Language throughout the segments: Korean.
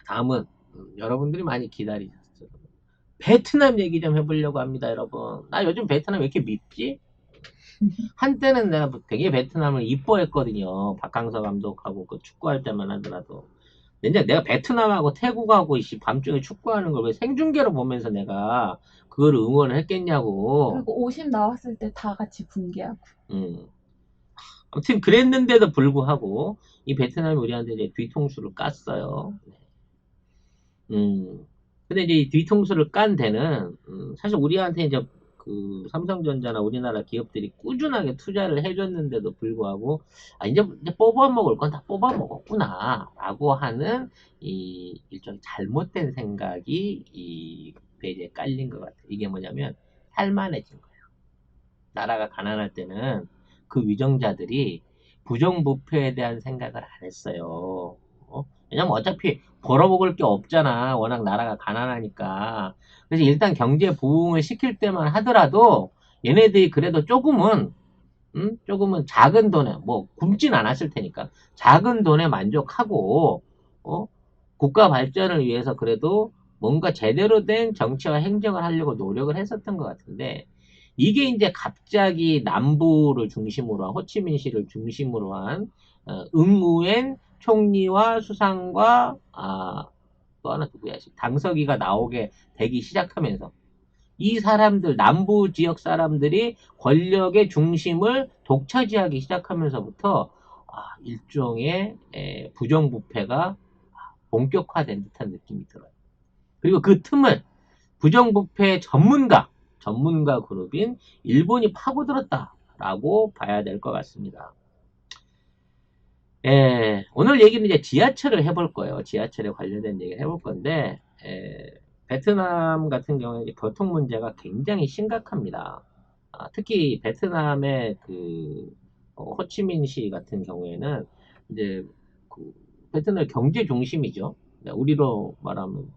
다음은 여러분들이 많이 기다리셨어요. 베트남 얘기 좀 해보려고 합니다, 여러분. 나 요즘 베트남 왜 이렇게 밉지? 한때는 내가 되게 베트남을 이뻐했거든요. 박항서 감독하고 그 축구할 때만 하더라도. 근데 내가 베트남하고 태국하고 밤중에 축구하는 걸 왜 생중계로 보면서 내가 그걸 응원을 했겠냐고. 그리고 50 나왔을 때 다 같이 붕괴하고. 음. 아무튼 그랬는데도 불구하고 이 베트남이 우리한테 이제 뒤통수를 깠어요. 근데 이제 이 뒤통수를 깐 데는 사실 우리한테 이제 그 삼성전자나 우리나라 기업들이 꾸준하게 투자를 해줬는데도 불구하고 이제 뽑아 먹을 건 다 뽑아 먹었구나라고 하는 이 일종의 잘못된 생각이 이 배제에 깔린 것 같아요. 이게 뭐냐면 살만해진 거예요. 나라가 가난할 때는 그 위정자들이 부정부패에 대한 생각을 안 했어요. 왜냐면 어차피 벌어먹을 게 없잖아. 워낙 나라가 가난하니까. 그래서 일단 경제 부흥을 시킬 때만 하더라도 얘네들이 그래도 조금은 작은 돈에, 뭐, 굶진 않았을 테니까. 작은 돈에 만족하고, 어? 국가 발전을 위해서 그래도 뭔가 제대로 된 정치와 행정을 하려고 노력을 했었던 것 같은데, 이게 이제 갑자기 남부를 중심으로 한, 호치민시를 중심으로 한, 응우엔 총리와 수상과, 또 하나 누구야, 당서기가 나오게 되기 시작하면서, 이 사람들, 남부 지역 사람들이 권력의 중심을 독차지하기 시작하면서부터 일종의 부정부패가 본격화된 듯한 느낌이 들어요. 그리고 그 틈을 부정부패 전문가 그룹인 일본이 파고들었다라고 봐야 될 것 같습니다. 오늘 얘기는 이제 지하철을 해볼 거예요. 지하철에 관련된 얘기를 해볼 건데, 베트남 같은 경우에 이제 교통 문제가 굉장히 심각합니다. 특히 베트남의 호치민시 같은 경우에는 이제 그 베트남 경제 중심이죠. 네, 우리로 말하면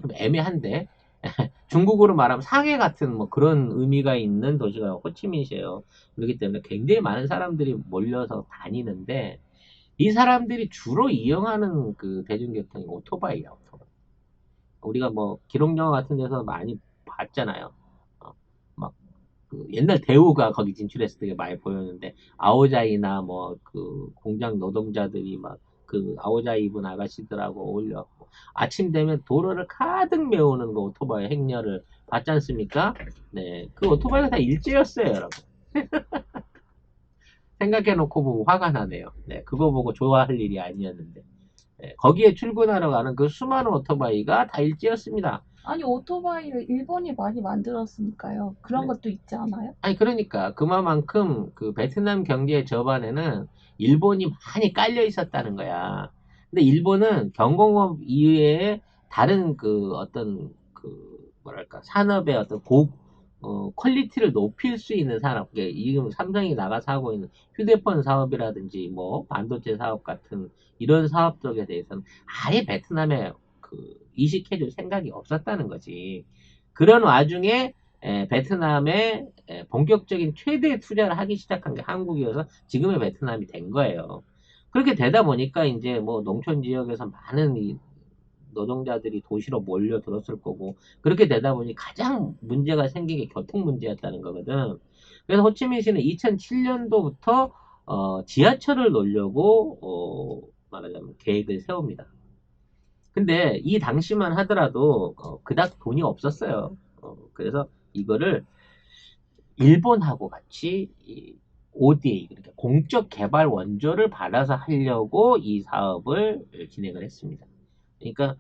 좀 애매한데 중국으로 말하면 상해 같은 뭐 그런 의미가 있는 도시가 호치민시예요. 그렇기 때문에 굉장히 많은 사람들이 몰려서 다니는데 이 사람들이 주로 이용하는 그 대중교통이 오토바이야, 오토바이. 우리가 뭐 기록영화 같은 데서 많이 봤잖아요. 막 옛날 대우가 거기 진출했을 때 많이 보였는데 아오자이나 뭐 그 공장 노동자들이 막 그 아오자이 입은 아가씨들하고 어울려 아침 되면 도로를 가득 메우는 그 오토바이 행렬을 봤지 않습니까? 네, 그 오토바이가 다 일제였어요, 여러분. 생각해놓고 보고 화가 나네요. 네, 그거 보고 좋아할 일이 아니었는데. 네, 거기에 출근하러 가는 그 수많은 오토바이가 다 일제였습니다. 아니, 오토바이를 일본이 많이 만들었으니까요. 그런 네. 것도 있지 않아요? 아니 그러니까 그만큼 그 베트남 경제 저반에는 일본이 많이 깔려 있었다는 거야. 근데 일본은 경공업 이외에 다른 그 어떤 그 뭐랄까 산업의 어떤 퀄리티를 높일 수 있는 산업, 지금 삼성이 나가서 하고 있는 휴대폰 사업이라든지 뭐 반도체 사업 같은 이런 사업 쪽에 대해서는 아예 베트남에 이식해줄 생각이 없었다는 거지. 그런 와중에 베트남에 본격적인 최대 투자를 하기 시작한 게 한국이어서 지금의 베트남이 된 거예요. 그렇게 되다 보니까 이제 뭐 농촌 지역에서 많은 이 노동자들이 도시로 몰려들었을 거고 그렇게 되다 보니 가장 문제가 생긴 게 교통 문제였다는 거거든. 그래서 호치민시는 2007년도부터 지하철을 놓으려고 말하자면 계획을 세웁니다. 근데 이 당시만 하더라도 그닥 돈이 없었어요. 그래서 이거를 일본하고 같이 ODA, 그러니까 공적 개발 원조를 받아서 하려고 이 사업을 진행을 했습니다. 그러니까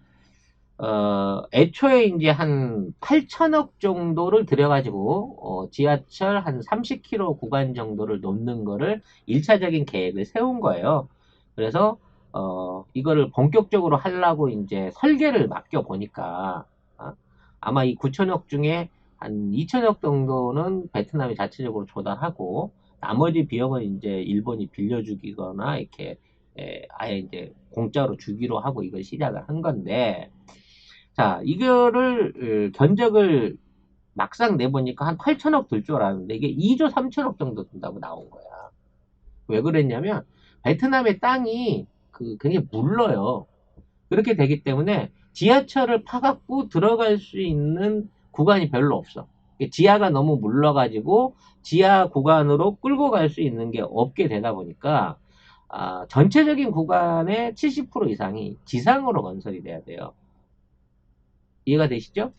애초에 이제 한 8천억 정도를 들여가지고 지하철 한 30km 구간 정도를 놓는 거를 1차적인 계획을 세운 거예요. 그래서 이거를 본격적으로 하려고 이제 설계를 맡겨 보니까 아마 이 9천억 중에 한 2천억 정도는 베트남이 자체적으로 조달하고 나머지 비용은 이제 일본이 빌려주기거나 이렇게 아예 이제 공짜로 주기로 하고 이걸 시작을 한 건데 자, 이거를 견적을 막상 내보니까 한 8천억 들 줄 알았는데 이게 2조 3천억 정도 든다고 나온 거야. 왜 그랬냐면 베트남의 땅이 굉장히 물러요. 그렇게 되기 때문에 지하철을 파갖고 들어갈 수 있는 구간이 별로 없어. 지하가 너무 물러가지고 지하 구간으로 끌고 갈 수 있는 게 없게 되다 보니까 전체적인 구간의 70% 이상이 지상으로 건설이 돼야 돼요. 이해가 되시죠?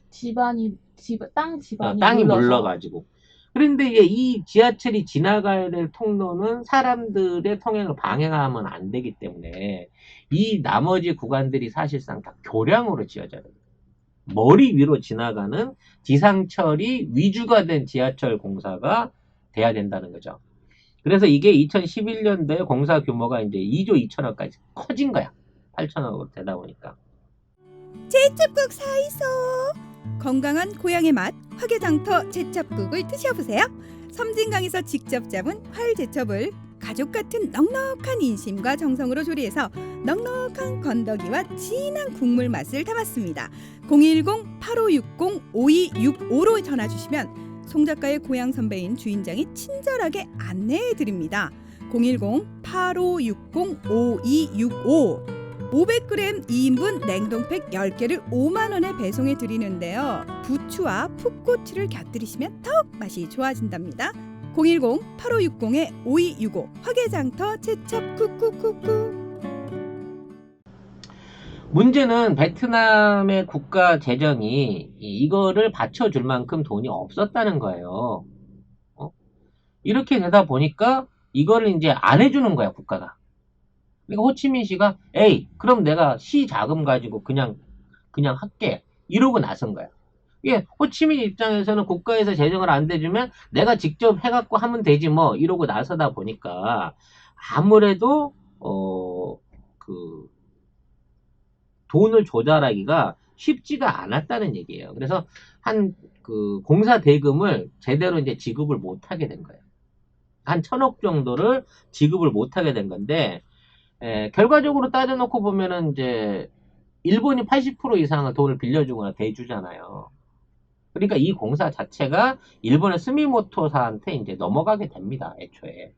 땅 지반이 땅이 물러서. 물러가지고. 그런데 이 지하철이 지나가야 될 통로는 사람들의 통행을 방해하면 안 되기 때문에 이 나머지 구간들이 사실상 다 교량으로 지어져요. 머리 위로 지나가는 지상철이 위주가 된 지하철 공사가 돼야 된다는 거죠. 그래서 이게 2011년도에 공사 규모가 이제 2조 2천억까지 커진 거야. 8천억으로 되다 보니까. 제첩국 사이소. 건강한 고향의 맛 화개장터 제첩국을 드셔보세요. 섬진강에서 직접 잡은 활제첩을 가족 같은 넉넉한 인심과 정성으로 조리해서 넉넉한 건더기와 진한 국물 맛을 담았습니다. 010-8560-5265로 전화 주시면 송 작가의 고향 선배인 주인장이 친절하게 안내해 드립니다. 010-8560-5265 500g 2인분 냉동팩 10개를 5만 원에 배송해 드리는데요. 부추와 풋고추를 곁들이시면 더욱 맛이 좋아진답니다. 010-8560-5265 화개장터 제첩 쿡쿡쿡쿡. 문제는 베트남의 국가 재정이 이거를 받쳐줄 만큼 돈이 없었다는 거예요. 이렇게 되다 보니까 이거를 이제 안 해주는 거야, 국가가. 그러니까 호치민시가 에이, 그럼 내가 시 자금 가지고 그냥 할게. 이러고 나선 거야. 이게 호치민 입장에서는 국가에서 재정을 안 대주면 내가 직접 해갖고 하면 되지 뭐 이러고 나서다 보니까 아무래도 돈을 조달하기가 쉽지가 않았다는 얘기예요. 그래서 그 공사 대금을 제대로 이제 지급을 못 하게 된 거예요. 한 1,000억 정도를 지급을 못 하게 된 건데, 결과적으로 따져놓고 보면은 이제 일본이 80% 이상을 돈을 빌려주거나 대주잖아요. 그러니까 이 공사 자체가 일본의 스미모토사한테 이제 넘어가게 됩니다, 애초에.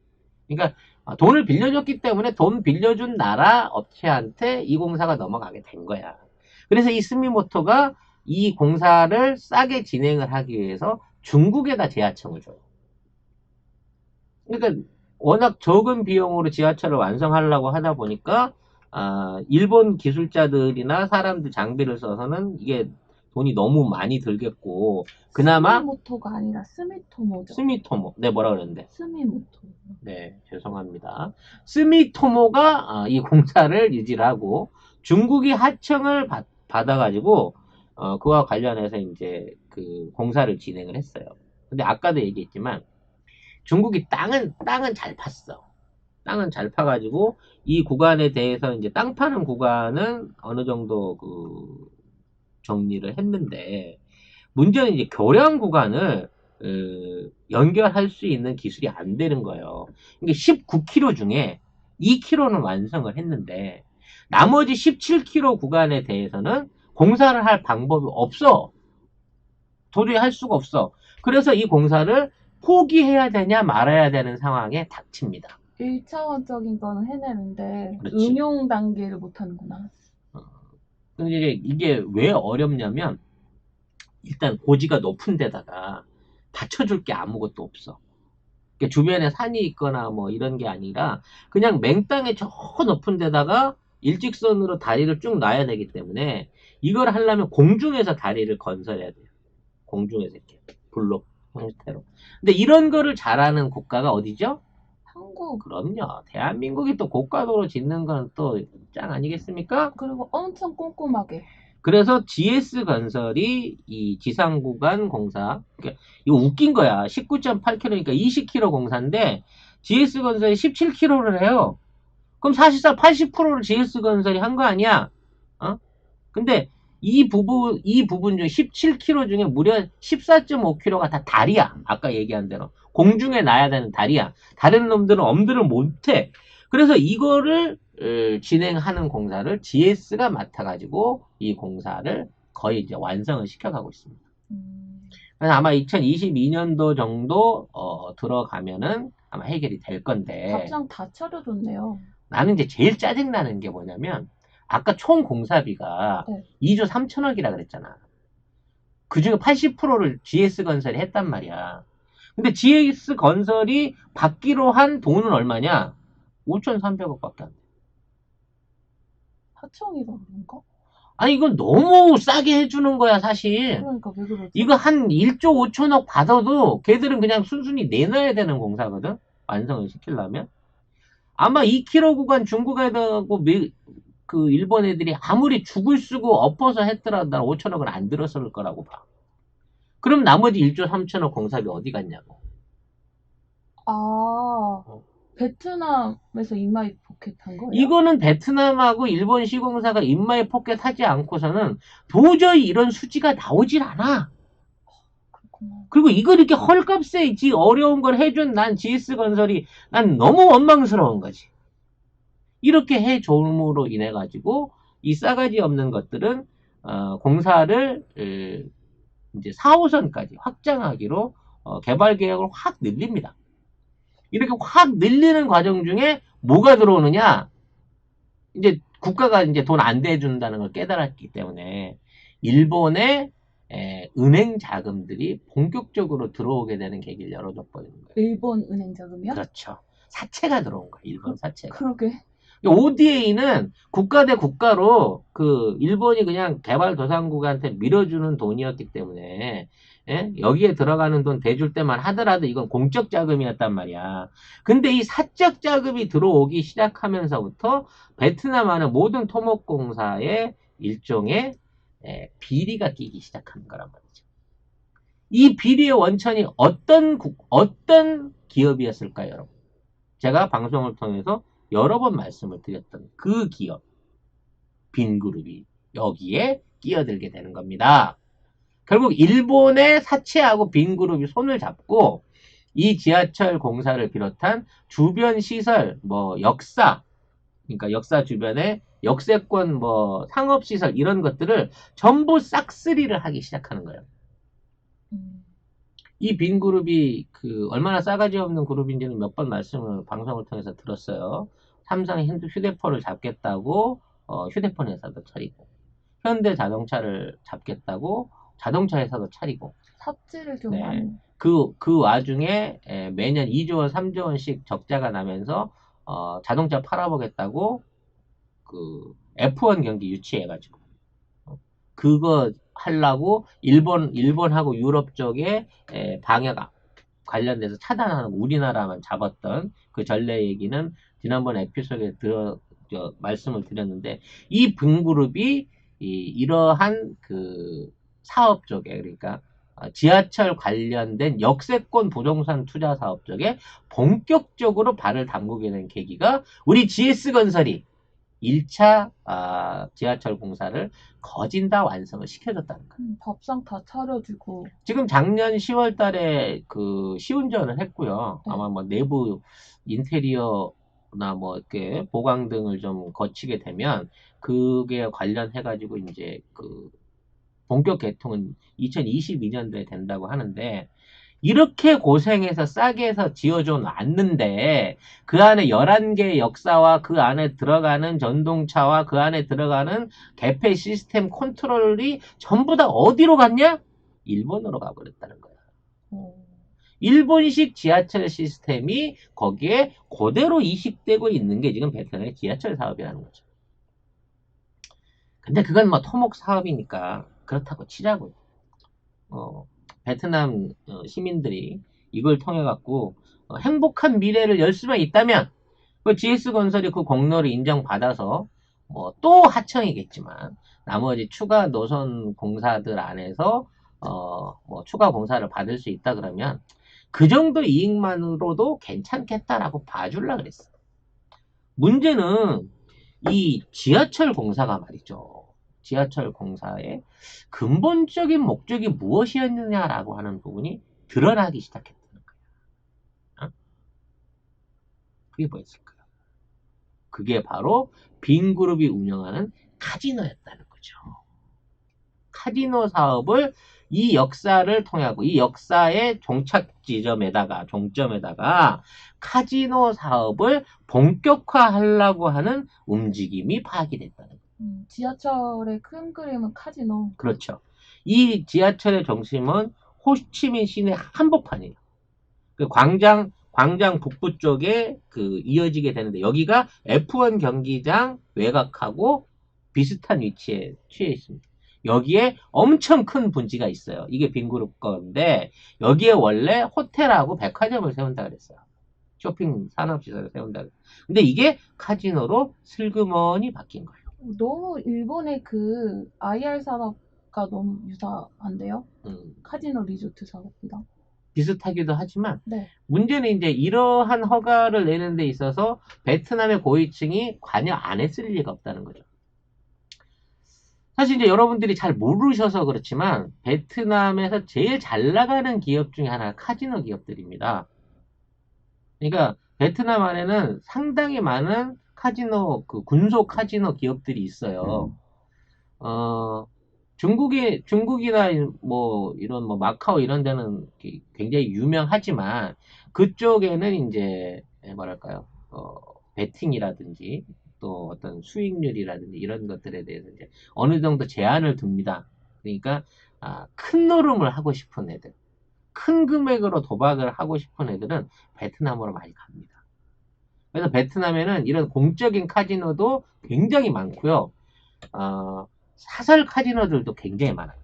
그러니까 돈을 빌려줬기 때문에 돈 빌려준 나라 업체한테 이 공사가 넘어가게 된 거야. 그래서 이 스미모토가 이 공사를 싸게 진행을 하기 위해서 중국에다 제하청을 줘요. 그러니까 워낙 적은 비용으로 지하철을 완성하려고 하다 보니까 일본 기술자들이나 사람들 장비를 써서는 이게 돈이 너무 많이 들겠고 그나마 스미모토가 아니라 스미토모죠. 스미토모. 네, 뭐라 그랬는데? 스미모토. 네, 죄송합니다. 스미토모가 이 공사를 유지를 하고 중국이 하청을 받아가지고 그와 관련해서 이제 그 공사를 진행을 했어요. 근데 아까도 얘기했지만 중국이 땅은 잘 팠어. 땅은 잘 파가지고 이 구간에 대해서 이제 땅 파는 구간은 어느 정도 정리를 했는데 문제는 이제 교량 구간을 연결할 수 있는 기술이 안 되는 거예요. 그러니까 19km 중에 2km는 완성을 했는데 나머지 17km 구간에 대해서는 공사를 할 방법이 없어. 도저히 할 수가 없어. 그래서 이 공사를 포기해야 되냐 말아야 되는 상황에 닥칩니다. 1차원적인 거는 해내는데 그렇지. 응용 단계를 못 하는구나. 근데 이게 왜 어렵냐면 일단 고지가 높은 데다가 받쳐줄 게 아무것도 없어. 그러니까 주변에 산이 있거나 뭐 이런 게 아니라 그냥 맹땅에 저 높은 데다가 일직선으로 다리를 쭉 놔야 되기 때문에 이걸 하려면 공중에서 다리를 건설해야 돼요. 공중에서 이렇게 블록 형태로. 근데 이런 거를 잘하는 국가가 어디죠? 한국. 그럼요. 대한민국이 또 고가도로 짓는 건 또 짱 아니겠습니까? 그리고 엄청 꼼꼼하게. 그래서 GS건설이 이 지상구간 공사, 그러니까 이거 웃긴 거야. 19.8km니까 20km 공사인데 GS건설이 17km를 해요. 그럼 사실상 80%를 GS건설이 한 거 아니야? 근데 이 부분 중 17km 중에 무려 14.5km가 다 다리야. 아까 얘기한 대로. 공중에 놔야 되는 다리야. 다른 놈들은 엄두를 못해. 그래서 이거를 진행하는 공사를 GS가 맡아가지고 이 공사를 거의 이제 완성을 시켜가고 있습니다. 그래서 아마 2022년도 정도 들어가면은 아마 해결이 될 건데. 답장 다 차려줬네요. 나는 이제 제일 짜증나는 게 뭐냐면 아까 총 공사비가 네. 2조 3천억이라 그랬잖아. 그중에 80%를 GS건설이 했단 말이야. 근데 GS건설이 받기로 한 돈은 얼마냐? 5,300억밖에 안 돼. 하청이가 그런가? 아니 이건 너무 싸게 해주는 거야 사실. 그러니까 왜 그러지? 이거 한 1조 5천억 받아도 걔들은 그냥 순순히 내놔야 되는 공사거든. 완성을 시키려면. 아마 2km 구간 중구가다고 그 일본 애들이 아무리 죽을 쓰고 엎어서 했더라도 난 5천억은 안 들었을 거라고 봐. 그럼 나머지 1조 3천억 공사비 어디 갔냐고. 아, 베트남에서 인마이 포켓 한 거예요? 이거는 베트남하고 일본 시공사가 인마이 포켓 하지 않고서는 도저히 이런 수지가 나오질 않아. 그렇구나. 그리고 이걸 이렇게 헐값에 어려운 걸 해준 난 GS건설이 난 너무 원망스러운 거지. 이렇게 해줌으로 인해 가지고 이 싸가지 없는 것들은 공사를 이제 4호선까지 확장하기로 개발 계획을 확 늘립니다. 이렇게 확 늘리는 과정 중에 뭐가 들어오느냐? 이제 국가가 이제 돈 안 대준다는 걸 깨달았기 때문에 일본의 은행 자금들이 본격적으로 들어오게 되는 계기를 열어줘 버리는 거예요. 일본 은행 자금이요? 그렇죠. 사채가 들어온 거예요. 일본 사채가. 그러게. ODA는 국가 대 국가로 그 일본이 그냥 개발도상국한테 밀어주는 돈이었기 때문에 여기에 들어가는 돈 대줄 때만 하더라도 이건 공적 자금이었단 말이야. 근데 이 사적 자금이 들어오기 시작하면서부터 베트남하는 모든 토목공사에 일종의 비리가 끼기 시작하는 거란 말이죠. 이 비리의 원천이 어떤 기업이었을까요, 여러분? 제가 방송을 통해서 여러 번 말씀을 드렸던 그 기업, 빈그룹이 여기에 끼어들게 되는 겁니다. 결국 일본의 사채하고 빈그룹이 손을 잡고 이 지하철 공사를 비롯한 주변 시설, 뭐 역사, 그러니까 역사 주변에 역세권, 뭐 상업시설 이런 것들을 전부 싹쓸이를 하기 시작하는 거예요. 이 빈그룹이 얼마나 싸가지 없는 그룹인지는 몇 번 말씀을 방송을 통해서 들었어요. 삼성이 휴대폰을 잡겠다고 휴대폰 회사도 차리고, 현대자동차를 잡겠다고 자동차 회사도 차리고, 삽질을 좀 네. 많이. 그 와중에 매년 2조 원, 3조 원씩 적자가 나면서 자동차 팔아보겠다고 그 F1 경기 유치해가지고 그거 하려고 일본하고 유럽 쪽에 방역 관련돼서 차단하는 우리나라만 잡았던 그 전례 얘기는 지난번 에피소드에 말씀을 드렸는데, 이 빈그룹이 이러한 그 사업 쪽에, 그러니까 지하철 관련된 역세권 부동산 투자 사업 쪽에 본격적으로 발을 담그게 된 계기가 우리 GS건설이 1차 지하철 공사를 거진 다 완성을 시켜줬다는 거예요. 밥상 다 차려주고. 지금 작년 10월 달에 그 시운전을 했고요. 네. 아마 뭐 내부 인테리어나 뭐 이렇게 보강 등을 좀 거치게 되면 그게 관련해가지고 이제 그 본격 개통은 2022년도에 된다고 하는데, 이렇게 고생해서 싸게 해서 지어줘 놨는데 그 안에 11개의 역사와 그 안에 들어가는 전동차와 그 안에 들어가는 개폐 시스템 컨트롤이 전부 다 어디로 갔냐? 일본으로 가버렸다는 거야. 일본식 지하철 시스템이 거기에 그대로 이식되고 있는 게 지금 베트남의 지하철 사업이라는 거죠. 근데 그건 뭐 토목 사업이니까 그렇다고 치자고요. 베트남 시민들이 이걸 통해 갖고 행복한 미래를 열 수만 있다면 그 GS건설이 그 공로를 인정받아서 뭐 또 하청이겠지만 나머지 추가 노선 공사들 안에서 뭐 추가 공사를 받을 수 있다 그러면 그 정도 이익만으로도 괜찮겠다라고 봐줄라 그랬어. 문제는 이 지하철 공사가 말이죠. 지하철 공사의 근본적인 목적이 무엇이었느냐라고 하는 부분이 드러나기 시작했다는 거예요. 그게 뭐였을까요? 그게 바로 빈그룹이 운영하는 카지노였다는 거죠. 카지노 사업을 이 역사를 통하고 이 역사의 종착 지점에다가 종점에다가 카지노 사업을 본격화하려고 하는 움직임이 파악이 됐다는 거예요. 지하철의 큰 그림은 카지노. 그렇죠. 이 지하철의 정심은 호치민 시내 한복판이에요. 그 광장 북부 쪽에 그 이어지게 되는데 여기가 F1 경기장 외곽하고 비슷한 위치에 취해 있습니다. 여기에 엄청 큰 분지가 있어요. 이게 빈그룹 건데 여기에 원래 호텔하고 백화점을 세운다 그랬어요. 쇼핑 산업시설을 세운다. 근데 이게 카지노로 슬그머니 바뀐 거예요. 너무 일본의 그 IR 산업과 너무 유사한데요? 카지노 리조트 산업이랑. 비슷하기도 하지만 네. 문제는 이제 이러한 허가를 내는 데 있어서 베트남의 고위층이 관여 안 했을 리가 없다는 거죠. 사실 이제 여러분들이 잘 모르셔서 그렇지만 베트남에서 제일 잘 나가는 기업 중에 하나가 카지노 기업들입니다. 그러니까 베트남 안에는 상당히 많은 카지노, 그 군소 카지노 기업들이 있어요. 중국이나 뭐 이런 뭐 마카오 이런 데는 굉장히 유명하지만 그쪽에는 이제 뭐랄까요, 베팅이라든지 또 어떤 수익률이라든지 이런 것들에 대해서 이제 어느 정도 제한을 둡니다. 그러니까 큰 노름을 하고 싶은 애들, 큰 금액으로 도박을 하고 싶은 애들은 베트남으로 많이 갑니다. 그래서 베트남에는 이런 공적인 카지노도 굉장히 많고요. 사설 카지노들도 굉장히 많아요.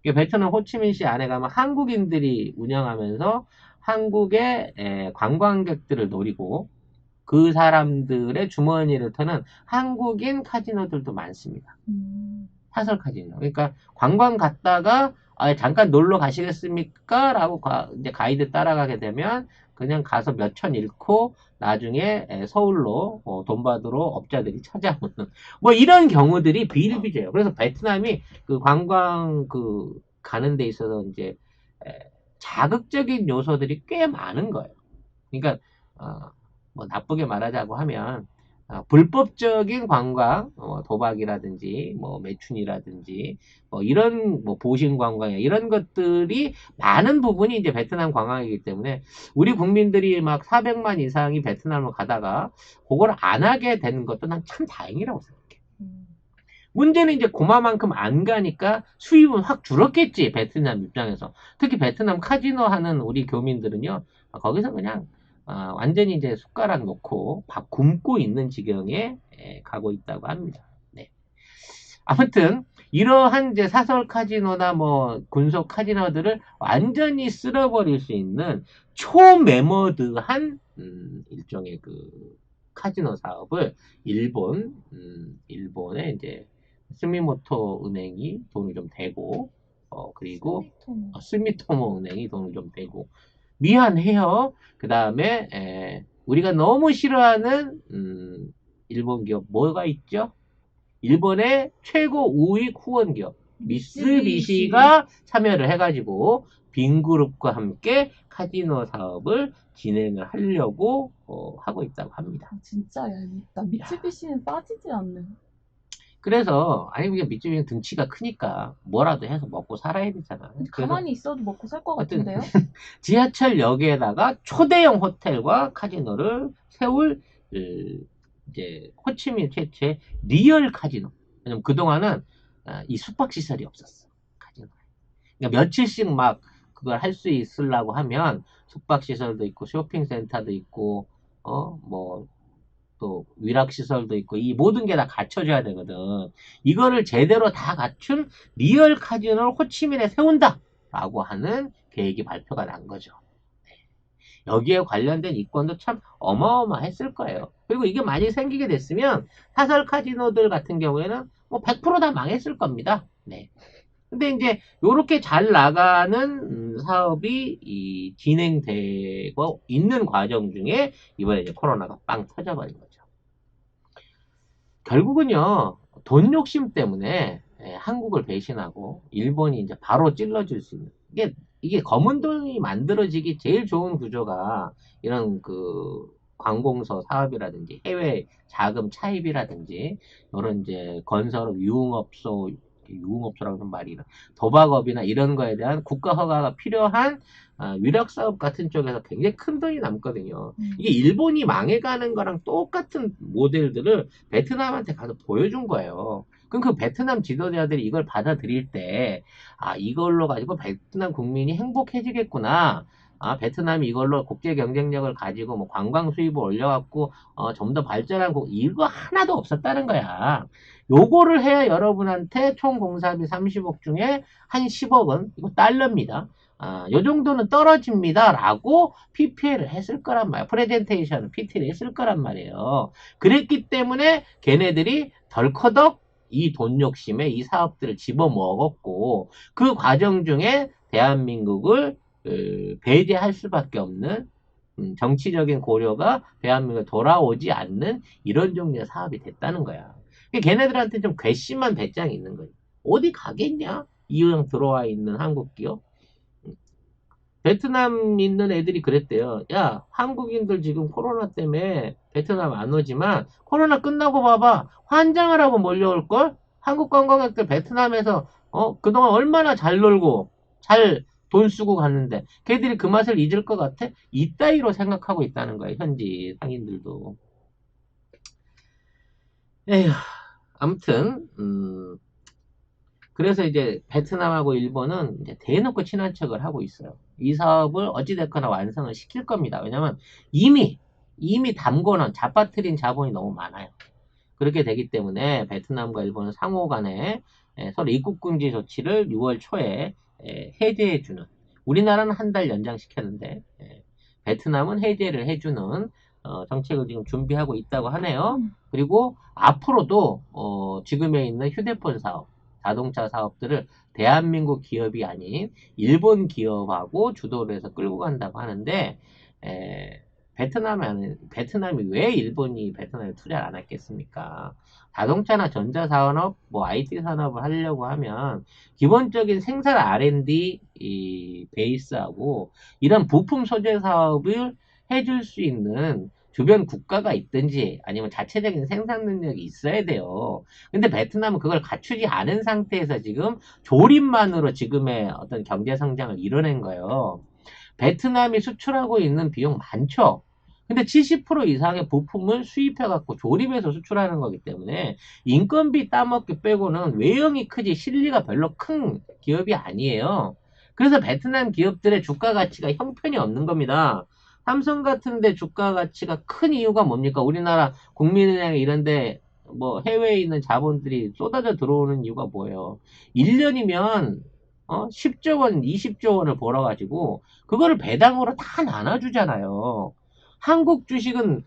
베트남 호치민시 안에 가면 한국인들이 운영하면서 한국의 관광객들을 노리고 그 사람들의 주머니를 터는 한국인 카지노들도 많습니다. 사설 카지노. 그러니까 관광 갔다가 잠깐 놀러 가시겠습니까? 라고 이제 가이드 따라가게 되면 그냥 가서 몇천 잃고 나중에 서울로 돈 받으러 업자들이 찾아오는 뭐 이런 경우들이 비일비재해요. 그래서 베트남이 그 관광 가는 데 있어서 이제 자극적인 요소들이 꽤 많은 거예요. 그러니까 뭐 나쁘게 말하자고 하면 불법적인 관광, 도박이라든지 뭐 매춘이라든지 뭐 이런 뭐 보신 관광이나 이런 것들이 많은 부분이 이제 베트남 관광이기 때문에 우리 국민들이 막 400만 이상이 베트남을 가다가 그걸 안 하게 되는 것도 난 참 다행이라고 생각해. 문제는 이제 그만큼 안 가니까 수입은 확 줄었겠지, 베트남 입장에서. 특히 베트남 카지노 하는 우리 교민들은요, 거기서 그냥 완전히 이제 숟가락 놓고 밥 굶고 있는 지경에 가고 있다고 합니다. 네. 아무튼 이러한 이제 사설 카지노나 뭐 군속 카지노들을 완전히 쓸어버릴 수 있는 초매머드한 일종의 그 카지노 사업을 일본의 이제 스미모토 은행이 돈을 좀 대고 그리고 스미토모 은행이 돈을 좀 대고 미안해요. 그 다음에 우리가 너무 싫어하는 일본 기업 뭐가 있죠? 일본의 최고 우익 후원 기업 미쓰비시가 참여를 해가지고 빈그룹과 함께 카지노 사업을 진행을 하려고 하고 있다고 합니다. 진짜 얄밉다. 미츠비시는 빠지지 않네. 그래서 아니 그게 미쯔비시는 등치가 크니까 뭐라도 해서 먹고 살아야 되잖아. 가만히 있어도 먹고 살 것 같은데요? 지하철역에다가 초대형 호텔과 카지노를 세울 이제 호치민 최초의 리얼 카지노. 왜냐면 그동안은 이 숙박시설이 없었어. 카지노. 그러니까 며칠씩 막 그걸 할 수 있으려고 하면 숙박시설도 있고 쇼핑센터도 있고 뭐 또 위락시설도 있고 이 모든 게 다 갖춰져야 되거든. 이거를 제대로 다 갖춘 리얼 카지노를 호치민에 세운다 라고 하는 계획이 발표가 난 거죠. 여기에 관련된 이권도 참 어마어마했을 거예요. 그리고 이게 많이 생기게 됐으면 사설 카지노들 같은 경우에는 뭐 100%다 망했을 겁니다. 네. 근데 이제 요렇게 잘 나가는 사업이 진행되고 있는 과정 중에 이번에 이제 코로나가 빵 터져버린 거죠. 결국은요, 돈 욕심 때문에 한국을 배신하고 일본이 이제 바로 찔러줄 수 있는 이게 검은 돈이 만들어지기 제일 좋은 구조가 이런 그 관공서 사업이라든지 해외 자금 차입이라든지 이런 이제 건설업 유흥업소 유흥업소라고 하는 말이 도박업이나 이런 거에 대한 국가 허가가 필요한 위력 사업 같은 쪽에서 굉장히 큰 돈이 남거든요. 이게 일본이 망해가는 거랑 똑같은 모델들을 베트남한테 가서 보여준 거예요. 그럼 그 베트남 지도자들이 이걸 받아들일 때, 이걸로 가지고 베트남 국민이 행복해지겠구나. 베트남이 이걸로 국제 경쟁력을 가지고 뭐 관광 수입을 올려갖고 좀 더 발전한 이거 하나도 없었다는 거야. 요거를 해야 여러분한테 총 공사비 30억 중에 한 10억은 이거 달러입니다. 요 정도는 떨어집니다. 라고 PPL을 했을 거란 말이에요. 프레젠테이션을 PT를 했을 거란 말이에요. 그랬기 때문에 걔네들이 덜커덕 이 돈 욕심에 이 사업들을 집어먹었고 그 과정 중에 대한민국을 배제할 수밖에 없는 정치적인 고려가 대한민국에 돌아오지 않는 이런 종류의 사업이 됐다는 거야. 걔네들한테 좀 괘씸한 배짱이 있는 거예요. 어디 가겠냐? 이왕 들어와 있는 한국 기업. 베트남 있는 애들이 그랬대요. 야, 한국인들 지금 코로나 때문에 베트남 안 오지만 코로나 끝나고 봐봐. 환장을 하고 몰려올걸? 한국 관광객들 베트남에서 그동안 얼마나 잘 놀고 잘 돈 쓰고 갔는데 걔들이 그 맛을 잊을 것 같아? 이따위로 생각하고 있다는 거예요. 현지 상인들도. 에휴, 아무튼 그래서 이제 베트남하고 일본은 이제 대놓고 친한 척을 하고 있어요. 이 사업을 어찌됐거나 완성을 시킬 겁니다. 왜냐면 이미 담궈놓은 잡아뜨린 자본이 너무 많아요. 그렇게 되기 때문에 베트남과 일본은 상호 간에 서로 입국 금지 조치를 6월 초에 해제해주는, 우리나라는 한 달 연장시켰는데 베트남은 해제를 해주는 정책을 지금 준비하고 있다고 하네요. 그리고 앞으로도 지금에 있는 휴대폰 사업, 자동차 사업들을 대한민국 기업이 아닌 일본 기업하고 주도를 해서 끌고 간다고 하는데 베트남이 왜 일본이 베트남에 투자를 안 했겠습니까? 자동차나 전자산업, 뭐 IT 산업을 하려고 하면 기본적인 생산 R&D 베이스하고 이런 부품 소재 사업을 해줄 수 있는 주변 국가가 있든지 아니면 자체적인 생산 능력이 있어야 돼요. 근데 베트남은 그걸 갖추지 않은 상태에서 지금 조립만으로 지금의 어떤 경제 성장을 이뤄낸 거예요. 베트남이 수출하고 있는 비용 많죠. 근데 70% 이상의 부품을 수입해갖고 조립해서 수출하는 거기 때문에 인건비 따먹기 빼고는 외형이 크지 실리가 별로 큰 기업이 아니에요. 그래서 베트남 기업들의 주가 가치가 형편이 없는 겁니다. 삼성 같은데 주가 가치가 큰 이유가 뭡니까? 우리나라 국민은행 이런데 뭐 해외에 있는 자본들이 쏟아져 들어오는 이유가 뭐예요? 1년이면 10조 원, 20조 원을 벌어가지고 그거를 배당으로 다 나눠주잖아요. 한국 주식은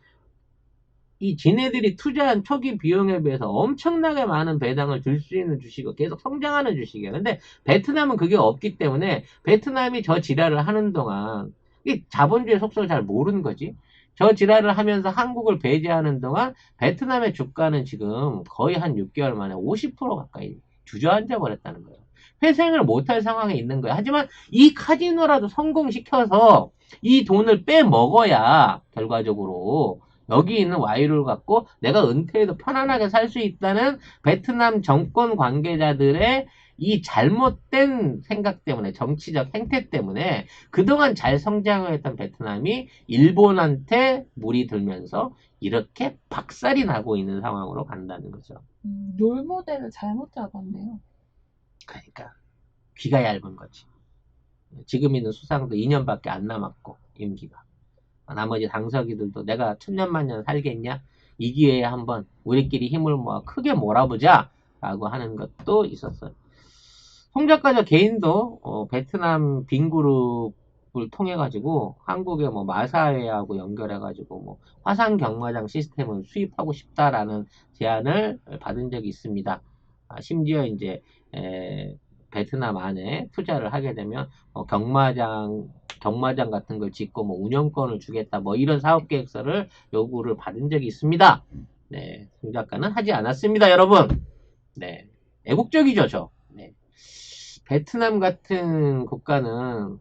이 지네들이 투자한 초기 비용에 비해서 엄청나게 많은 배당을 줄 수 있는 주식이고 계속 성장하는 주식이에요. 근데 베트남은 그게 없기 때문에 베트남이 저 지랄을 하는 동안 이 자본주의 속성을 잘 모르는 거지. 저 지랄을 하면서 한국을 배제하는 동안 베트남의 주가는 지금 거의 한 6개월 만에 50% 가까이 주저앉아 버렸다는 거예요. 회생을 못할 상황에 있는 거예요. 하지만 이 카지노라도 성공시켜서 이 돈을 빼먹어야 결과적으로 여기 있는 와이를 갖고 내가 은퇴해도 편안하게 살 수 있다는 베트남 정권 관계자들의 이 잘못된 생각 때문에, 정치적 행태 때문에 그동안 잘 성장했던 베트남이 일본한테 물이 들면서 이렇게 박살이 나고 있는 상황으로 간다는 거죠. 롤모델을 잘못 잡았네요. 그러니까 귀가 얇은 거지. 지금 있는 수상도 2년밖에 안 남았고 임기가. 나머지 당서기들도 내가 천년만년 살겠냐? 이 기회에 한번 우리끼리 힘을 모아 크게 몰아보자 라고 하는 것도 있었어요. 송 작가 저 개인도 베트남 빈그룹을 통해 가지고 한국의 뭐 마사회하고 연결해 가지고 뭐 화상 경마장 시스템을 수입하고 싶다라는 제안을 받은 적이 있습니다. 심지어 이제 베트남 안에 투자를 하게 되면 경마장 같은 걸 짓고 뭐 운영권을 주겠다 뭐 이런 사업 계획서를 요구를 받은 적이 있습니다. 네, 송 작가는 하지 않았습니다, 여러분. 네, 애국적이죠, 저. 네. 베트남 같은 국가는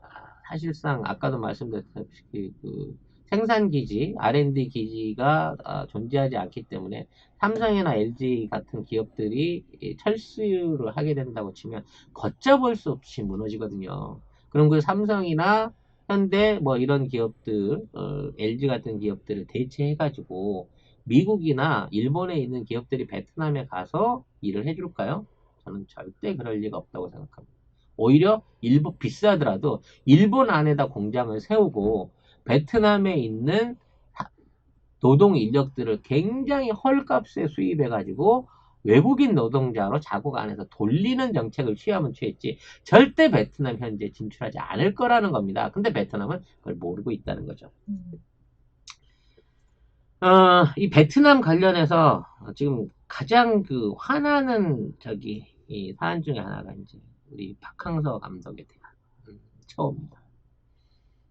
사실상 아까도 말씀드렸다시피 그 생산 기지, R&D 기지가 존재하지 않기 때문에 삼성이나 LG 같은 기업들이 철수를 하게 된다고 치면 걷잡을 수 없이 무너지거든요. 그럼 그 삼성이나 현대 뭐 이런 기업들, LG 같은 기업들을 대체해가지고 미국이나 일본에 있는 기업들이 베트남에 가서 일을 해줄까요? 저는 절대 그럴 리가 없다고 생각합니다. 오히려 일본 비싸더라도 일본 안에다 공장을 세우고 베트남에 있는 노동 인력들을 굉장히 헐값에 수입해가지고 외국인 노동자로 자국 안에서 돌리는 정책을 취하면 취했지 절대 베트남 현재 진출하지 않을 거라는 겁니다. 근데 베트남은 그걸 모르고 있다는 거죠. 이 베트남 관련해서 지금 가장 그 화나는 이 사안 중에 하나가 이제 우리 박항서 감독에 대한 처음입니다.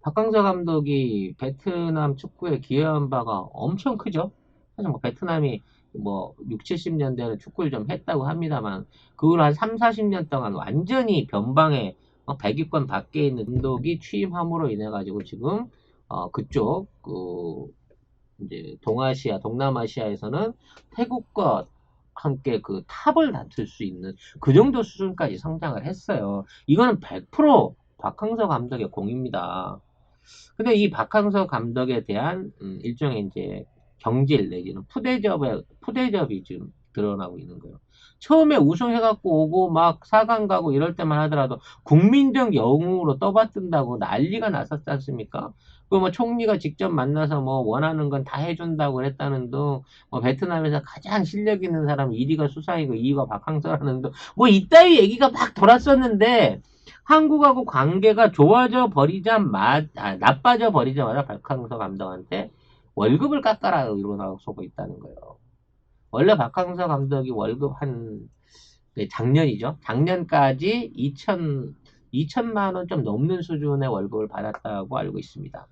박항서 감독이 베트남 축구에 기여한 바가 엄청 크죠. 사실 뭐 베트남이 뭐 6, 70년대에는 축구를 좀 했다고 합니다만 그걸 한 3, 40년 동안 완전히 변방에 100위권 밖에 있는 감독이 취임함으로 인해 가지고 지금 그쪽 이제 동아시아, 동남아시아에서는 태국과 함께 그 탑을 다툴 수 있는 그 정도 수준까지 성장을 했어요. 이거는 100% 박항서 감독의 공입니다. 근데 이 박항서 감독에 대한 일종의 이제 경질 내지는 푸대접이 지금 드러나고 있는 거예요. 처음에 우승해갖고 오고 막 4강 가고 이럴 때만 하더라도 국민적 영웅으로 떠받든다고 난리가 났었지 않습니까? 그 뭐 총리가 직접 만나서 뭐 원하는 건 다 해준다고 그랬다는 둥, 뭐 베트남에서 가장 실력 있는 사람 1위가 수상이고 2위가 박항서라는 둥, 뭐 이따위 얘기가 막 돌았었는데 한국하고 관계가 나빠져 버리자마자 박항서 감독한테 월급을 깎아라 이러고 나서고 있다는 거예요. 원래 박항서 감독이 월급 작년이죠. 작년까지 2천만 원 좀 넘는 수준의 월급을 받았다고 알고 있습니다.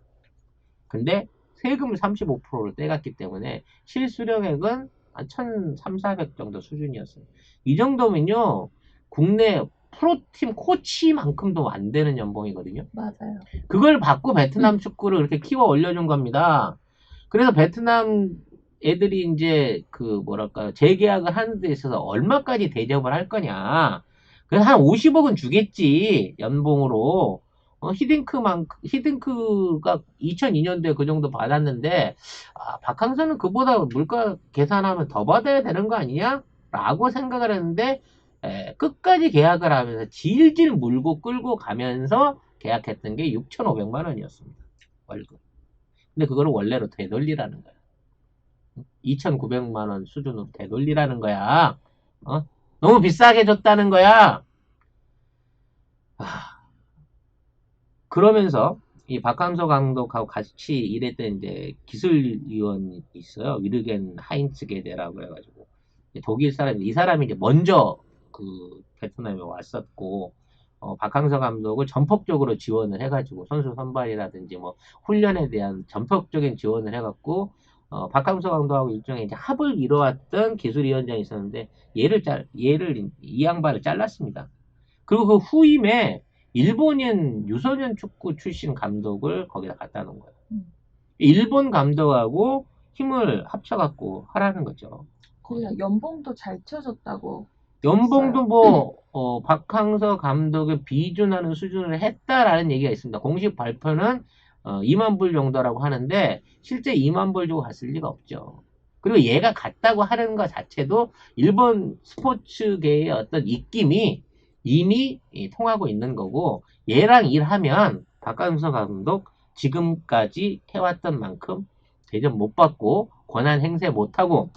근데 세금을 35%를 떼갔기 때문에 실수령액은 한 1,300, 400 정도 수준이었어요. 이 정도면요, 국내 프로팀 코치만큼도 안 되는 연봉이거든요. 맞아요. 그걸 받고 베트남 축구를 그렇게 키워 올려준 겁니다. 그래서 베트남 애들이 이제 재계약을 하는 데 있어서 얼마까지 대접을 할 거냐. 그래서 한 50억은 주겠지, 연봉으로. 히딩크가 2002년도에 그 정도 받았는데, 박항서는 그보다 물가 계산하면 더 받아야 되는 거 아니냐? 라고 생각을 했는데, 끝까지 계약을 하면서 질질 물고 끌고 가면서 계약했던 게 6,500만 원이었습니다. 월급. 근데 그거를 원래로 되돌리라는 거야. 2,900만 원 수준으로 되돌리라는 거야. 너무 비싸게 줬다는 거야. 그러면서 이 박항서 감독하고 같이 일했던 이제 기술위원이 있어요. 위르겐 하인츠게데라고 해가지고 독일 사람인데 이 사람이 이제 먼저 그 베트남에 왔었고 박항서 감독을 전폭적으로 지원을 해가지고 선수 선발이라든지 뭐 훈련에 대한 전폭적인 지원을 해갖고 박항서 감독하고 일종의 이제 합을 이뤄왔던 기술위원장이 있었는데 이 양반을 잘랐습니다. 그리고 그 후임에 일본인 유소년 축구 출신 감독을 거기다 갖다 놓은 거예요. 일본 감독하고 힘을 합쳐갖고 하라는 거죠. 거기가 연봉도 잘 쳐줬다고. 연봉도 박항서 감독의 비준하는 수준을 했다라는 얘기가 있습니다. 공식 발표는 2만 불 정도라고 하는데 실제 2만 불 주고 갔을 리가 없죠. 그리고 얘가 갔다고 하는 것 자체도 일본 스포츠계의 어떤 입김이 이미 통하고 있는 거고 얘랑 일하면 박항서 감독 지금까지 해왔던 만큼 대접 못 받고 권한 행세 못하고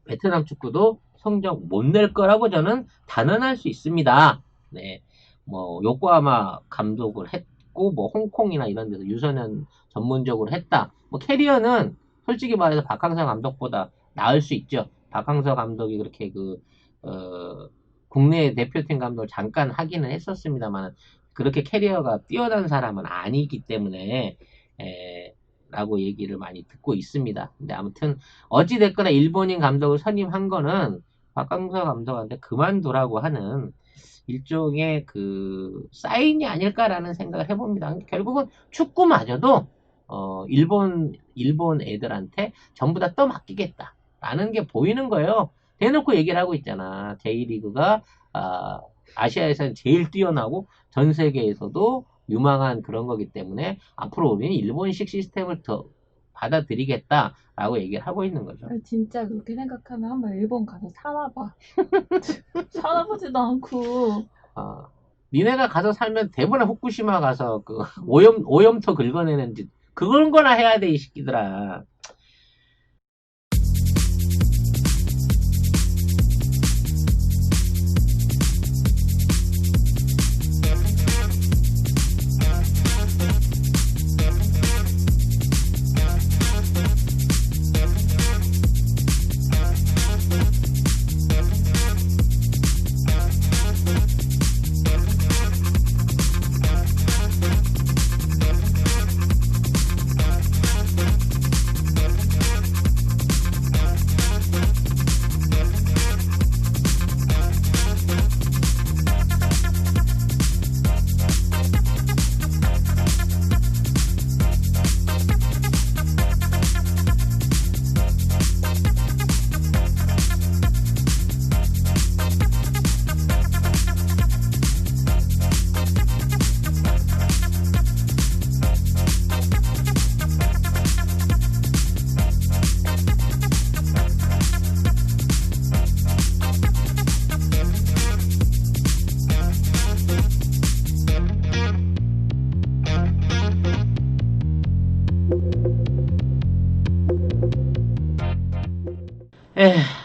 베트남 축구도 성적 못 낼 거라고 저는 단언할 수 있습니다. 네, 뭐 요코하마 감독을 했고 뭐 홍콩이나 이런 데서 유소년 전문적으로 했다. 뭐 캐리어는 솔직히 말해서 박항서 감독보다 나을 수 있죠. 박항서 감독이 그렇게 국내 대표팀 감독을 잠깐 하기는 했었습니다만 그렇게 캐리어가 뛰어난 사람은 아니기 때문에 라고 얘기를 많이 듣고 있습니다. 근데 아무튼 어찌됐거나 일본인 감독을 선임한 거는 박항서 감독한테 그만두라고 하는 일종의 사인이 아닐까라는 생각을 해봅니다. 결국은 축구마저도 일본 애들한테 전부 다 떠맡기겠다라는 게 보이는 거예요. 대놓고 얘기를 하고 있잖아. J리그가 아시아에서는 제일 뛰어나고 전 세계에서도 유망한 그런 거기 때문에 앞으로 우리는 일본식 시스템을 더 받아들이겠다라고 얘기를 하고 있는 거죠. 진짜 그렇게 생각하면 한번 일본 가서 살아봐. 살아보지도 않고. 니네가 가서 살면 대부분 후쿠시마 가서 그 오염토 긁어내는 짓 그런 거나 해야 돼, 이 새끼들아.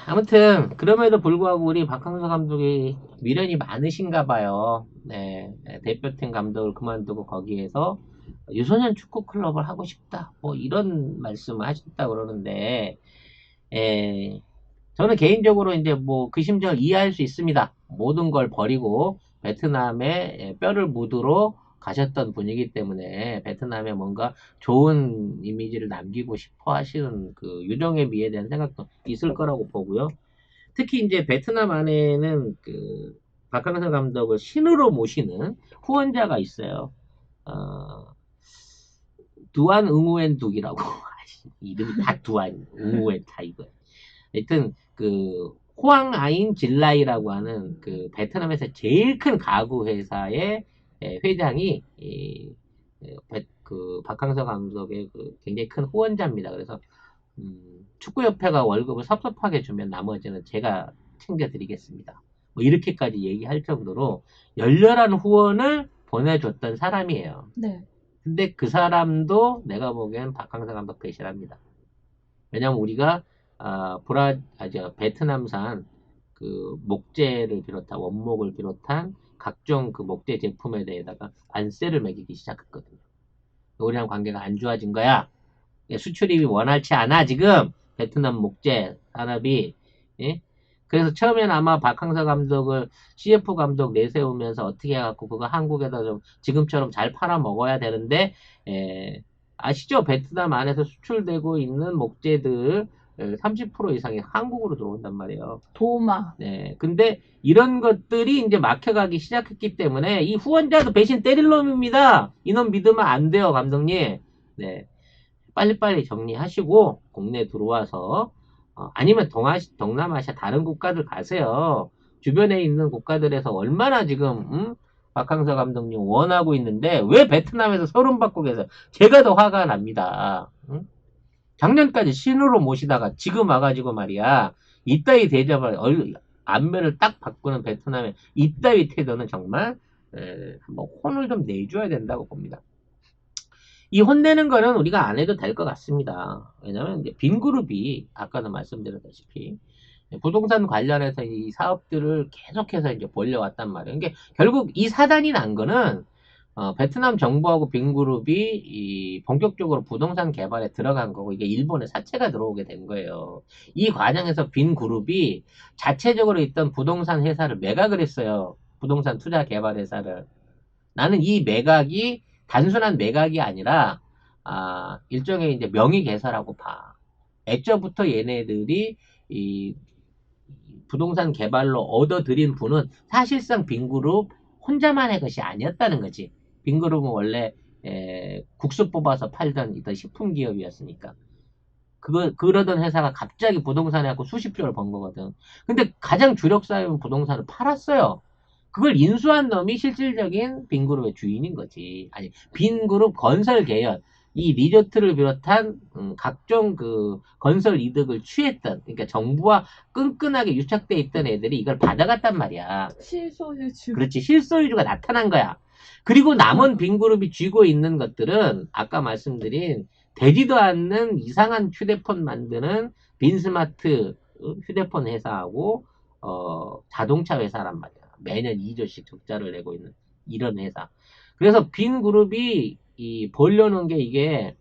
아무튼 그럼에도 불구하고 우리 박항서 감독이 미련이 많으신가 봐요. 네, 대표팀 감독을 그만두고 거기에서 유소년 축구 클럽을 하고 싶다. 뭐 이런 말씀을 하셨다 그러는데, 저는 개인적으로 이제 뭐 그 심정을 이해할 수 있습니다. 모든 걸 버리고 베트남에 뼈를 묻으러 가셨던 분이기 때문에 베트남에 뭔가 좋은 이미지를 남기고 싶어 하시는 그 유정의 미에 대한 생각도 있을 거라고 보고요. 특히 이제 베트남 안에는 그 박항서 감독을 신으로 모시는 후원자가 있어요. 두안 응우엔 둑이라고 이름이 다 두안 응우엔 다 이거. 하여튼 그 호앙 아인 질라이라고 하는 그 베트남에서 제일 큰 가구 회사의 회장이 그 박항서 감독의 그 굉장히 큰 후원자입니다. 그래서 축구협회가 월급을 섭섭하게 주면 나머지는 제가 챙겨드리겠습니다. 뭐 이렇게까지 얘기할 정도로 열렬한 후원을 보내줬던 사람이에요. 네. 근데 그 사람도 내가 보기엔 박항서 감독 배신합니다. 왜냐면 우리가 베트남산 그 목재를 비롯한 원목을 비롯한 각종 그 목재 제품에 대해다가 관세를 매기기 시작했거든요. 우리랑 관계가 안 좋아진 거야. 수출입이 원활치 않아 지금 베트남 목재 산업이. 예? 그래서 처음에는 아마 박항서 감독을 CF 감독 내세우면서 어떻게 해갖고 그거 한국에다 좀 지금처럼 잘 팔아 먹어야 되는데, 아시죠? 베트남 안에서 수출되고 있는 목재들 30% 이상이 한국으로 들어온단 말이에요. 도마. 네. 근데 이런 것들이 이제 막혀가기 시작했기 때문에 이 후원자도 배신 때릴 놈입니다. 이놈 믿으면 안 돼요, 감독님. 네. 빨리빨리 정리하시고 국내 들어와서 아니면 동남아시아 다른 국가들 가세요. 주변에 있는 국가들에서 얼마나 지금 박항서 감독님 원하고 있는데 왜 베트남에서 서름 받고 계세요? 제가 더 화가 납니다. 작년까지 신으로 모시다가 지금 와가지고 말이야 이따위 대접을 안면을 딱 바꾸는 베트남의 이따위 태도는 정말 한번 혼을 좀 내줘야 된다고 봅니다. 이 혼내는 거는 우리가 안 해도 될 것 같습니다. 왜냐면 이제 빈그룹이 아까도 말씀드렸다시피 부동산 관련해서 이 사업들을 계속해서 이제 벌려왔단 말이에요. 그러니까 결국 이 사단이 난 거는 베트남 정부하고 빈그룹이 본격적으로 부동산 개발에 들어간 거고 이게 일본에 사채가 들어오게 된 거예요. 이 과정에서 빈그룹이 자체적으로 있던 부동산 회사를 매각을 했어요. 부동산 투자 개발 회사를. 나는 이 매각이 단순한 매각이 아니라 일종의 이제 명의 개설하고 봐. 애초부터 얘네들이 이 부동산 개발로 얻어들인 분은 사실상 빈그룹 혼자만의 것이 아니었다는 거지. 빈그룹은 원래 국수 뽑아서 팔던 이런 식품 기업이었으니까. 그러던 회사가 갑자기 부동산에 갖고 수십 조를 번 거거든. 근데 가장 주력 사업인 부동산을 팔았어요. 그걸 인수한 놈이 실질적인 빈그룹의 주인인 거지. 아니, 빈그룹 건설 계열. 이 리조트를 비롯한 각종 그 건설 이득을 취했던, 그러니까 정부와 끈끈하게 유착돼 있던 애들이 이걸 받아갔단 말이야. 실소유주. 그렇지, 실소유주가 나타난 거야. 그리고 남은 빈그룹이 쥐고 있는 것들은 아까 말씀드린 되지도 않는 이상한 휴대폰 만드는 빈스마트 휴대폰 회사하고 자동차 회사란 말이야. 매년 2조씩 적자를 내고 있는 이런 회사. 그래서 빈그룹이 벌려놓은 게 이게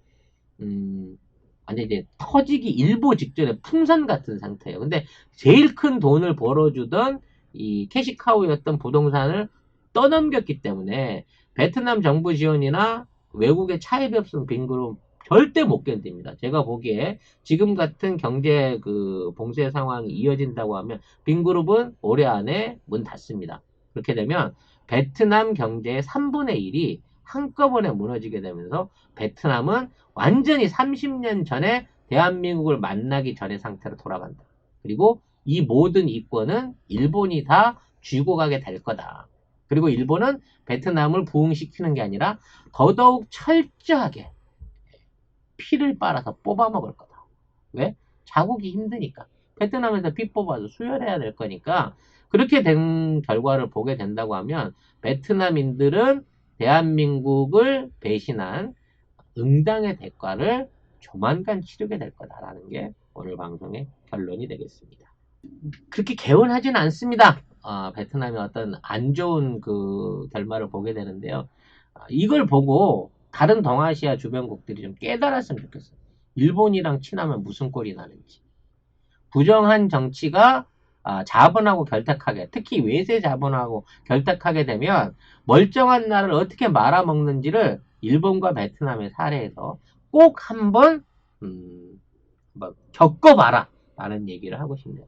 완전 이제 터지기 일보 직전에 풍선 같은 상태예요. 근데 제일 큰 돈을 벌어주던 이 캐시카우였던 부동산을 떠넘겼기 때문에 베트남 정부 지원이나 외국의 차입이 없으면 빈그룹 절대 못 견딥니다. 제가 보기에 지금 같은 경제 그 봉쇄 상황이 이어진다고 하면 빈그룹은 올해 안에 문 닫습니다. 그렇게 되면 베트남 경제의 3분의 1이 한꺼번에 무너지게 되면서 베트남은 완전히 30년 전에 대한민국을 만나기 전의 상태로 돌아간다. 그리고 이 모든 이권은 일본이 다 쥐고 가게 될 거다. 그리고 일본은 베트남을 부흥시키는 게 아니라 더더욱 철저하게 피를 빨아서 뽑아먹을 거다. 왜? 자국이 힘드니까. 베트남에서 피 뽑아서 수혈해야 될 거니까 그렇게 된 결과를 보게 된다고 하면 베트남인들은 대한민국을 배신한 응당의 대가를 조만간 치르게 될 거다라는 게 오늘 방송의 결론이 되겠습니다. 그렇게 개운하지는 않습니다. 베트남이 어떤 안 좋은 그 결말을 보게 되는데요. 이걸 보고 다른 동아시아 주변국들이 좀 깨달았으면 좋겠어요. 일본이랑 친하면 무슨 꼴이 나는지. 부정한 정치가 자본하고 결탁하게, 특히 외세 자본하고 결탁하게 되면 멀쩡한 나라를 어떻게 말아먹는지를 일본과 베트남의 사례에서 꼭 한번 겪어봐라 라는 얘기를 하고 싶네요.